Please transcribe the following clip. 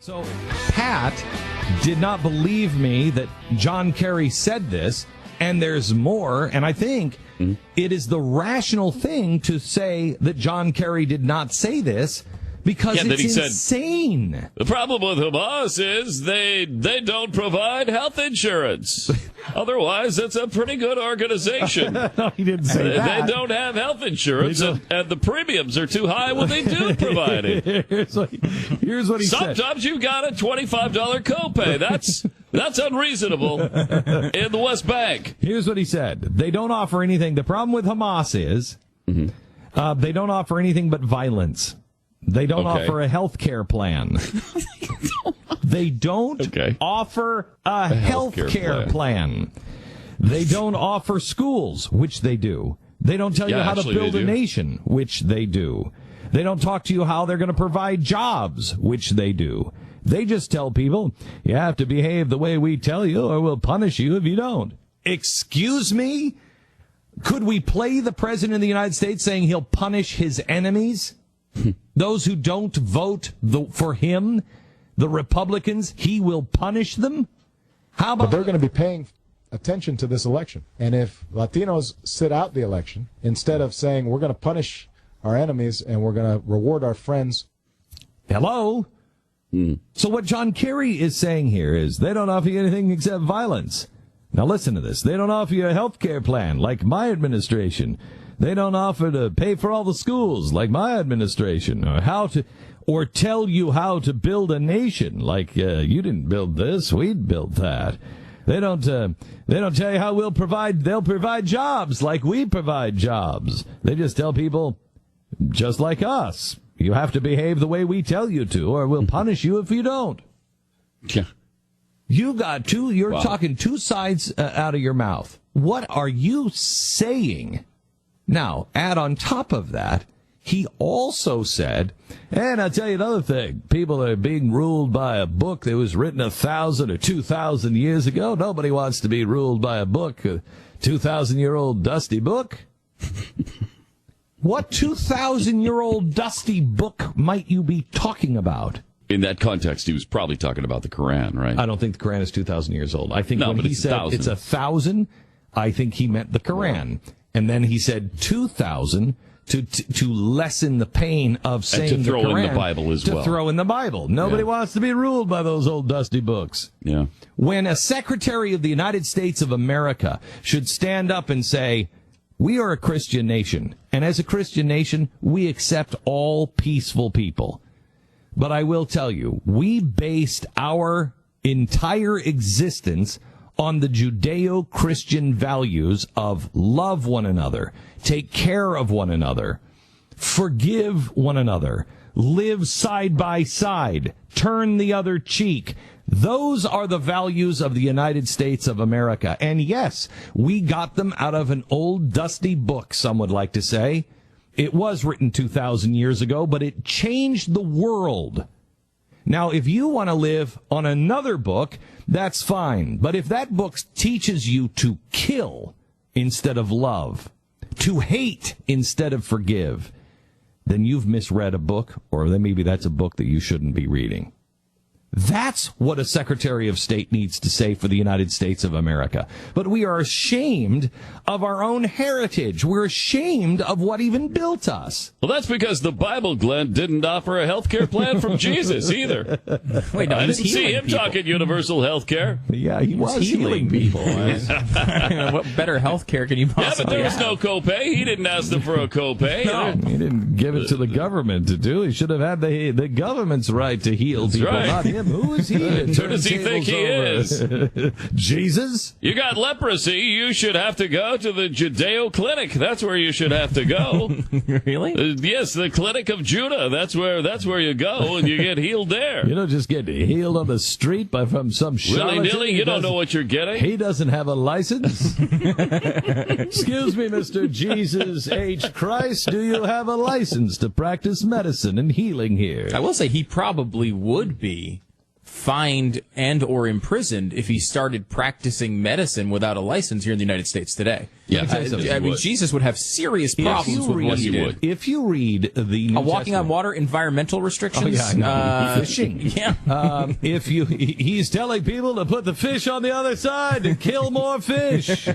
So Pat did not believe me that John Kerry said this, and there's more, and I think it is the rational thing to say that John Kerry did not say this because it's insane. Said, the problem with Hamas is they don't provide health insurance. Otherwise, it's a pretty good organization. No, he didn't say that. They don't have health insurance, and the premiums are too high when they do provide it. Here's what he said. Sometimes you've got a $25 copay. That's unreasonable in the West Bank. Here's what he said. They don't offer anything. The problem with Hamas is they don't offer anything but violence. They don't offer a health care plan. They don't offer a health care plan. They don't offer schools, which they do. They don't tell you how to build a nation, which they do. They don't talk to you how they're going to provide jobs, which they do. They just tell people, you have to behave the way we tell you or we'll punish you if you don't. Excuse me? Could we play the President of the United States saying he'll punish his enemies? Those who don't vote for him, the Republicans, he will punish them? How about? But they're going to be paying attention to this election. And if Latinos sit out the election, instead of saying we're going to punish our enemies and we're going to reward our friends. Hello? So what John Kerry is saying here is they don't offer you anything except violence. Now listen to this. They don't offer you a health care plan like my administration. They don't offer to pay for all the schools like my administration, or tell you how to build a nation like you didn't build this, we'd build that. They don't tell you how they'll provide jobs like we provide jobs. They just tell people, just like us, you have to behave the way we tell you to, or we'll punish you if you don't. Yeah. You're talking two sides out of your mouth. What are you saying? Now, add on top of that, he also said, and I'll tell you another thing, people are being ruled by a book that was written 1,000 or 2,000 years ago. Nobody wants to be ruled by a book, a 2,000-year-old dusty book. What 2,000-year-old dusty book might you be talking about? In that context, he was probably talking about the Quran, right? I don't think the Quran is 2,000 years old. I think when he said it's 1,000, I think he meant the Quran. And then he said 2,000 to lessen the pain of saying the Quran. And to throw in the Bible as well. To throw in the Bible. Nobody wants to be ruled by those old dusty books. Yeah. When a Secretary of the United States of America should stand up and say, we are a Christian nation, and as a Christian nation, we accept all peaceful people. But I will tell you, we based our entire existence on the Judeo-Christian values of love one another, take care of one another, forgive one another, live side by side, turn the other cheek. Those are the values of the United States of America. And yes, we got them out of an old dusty book, some would like to say. It was written 2,000 years ago, but it changed the world. Now, if you want to live on another book, that's fine. But if that book teaches you to kill instead of love, to hate instead of forgive, then you've misread a book, or then maybe that's a book that you shouldn't be reading. That's what a Secretary of State needs to say for the United States of America. But we are ashamed of our own heritage. We're ashamed of what even built us. Well, that's because the Bible, Glenn, didn't offer a health care plan from Jesus either. Wait, no, I didn't see him talking universal health care. Yeah, he was healing people. What better health care can you possibly have? Yeah, but there was no copay. He didn't ask them for a copay. No, he didn't give it to the government to do. He should have had the government's right to heal people, not him. Who is he? Who does he think he is? Jesus? You got leprosy, you should have to go to the Judeo clinic. That's where you should have to go. Really? Yes, the clinic of Judah. That's where you go and you get healed there. You don't just get healed on the street from some charlatan. Willy-nilly, you don't know what you're getting. He doesn't have a license. Excuse me, Mr. Jesus H. Christ, do you have a license to practice medicine and healing here? I will say he probably would be fined and or imprisoned if he started practicing medicine without a license here in the United States today. Yeah, I mean, Jesus would have serious problems with what he did. If you read the New walking on Testament- water, environmental restrictions, fishing. Yeah. He's telling people to put the fish on the other side and kill more fish.